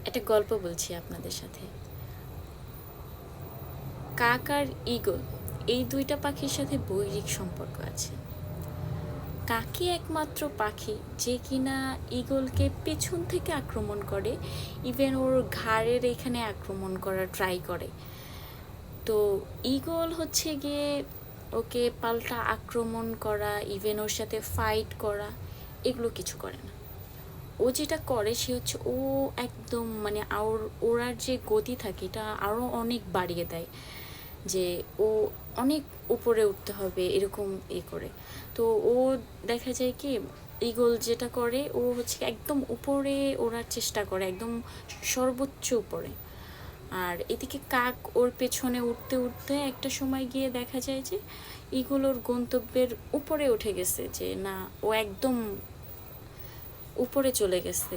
একটা গল্প বলছি আপনাদের সাথে। কাক আর ঈগল এই দুইটা পাখির সাথে বৈরিক সম্পর্ক আছে। কাকই একমাত্র পাখি যে কিনা ঈগলকে পেছন থেকে আক্রমণ করে, ইভেন ওর ঘাড়ের এখানে আক্রমণ করার ট্রাই করে। তো ঈগল হচ্ছে গিয়ে ওকে পাল্টা আক্রমণ করা, ইভেন ওর সাথে ফাইট করা, এগুলো কিছু করে না। ও যেটা করে সে হচ্ছে ও একদম মানে ওরার যে গতি থাকে এটা আরও অনেক বাড়িয়ে দেয়, যে ও অনেক উপরে উঠতে হবে এরকম করে। তো ও দেখা যায় কি ঈগল যেটা করে ও হচ্ছে একদম উপরে ওড়ার চেষ্টা করে, একদম সর্বোচ্চ উপরে। আর এদিকে কাক ওর পেছনে উঠতে উঠতে একটা সময় গিয়ে দেখা যায় যে ঈগল ওর গন্তব্যের উপরে উঠে গেছে, যে না ও একদম উপরে চলে গেছে,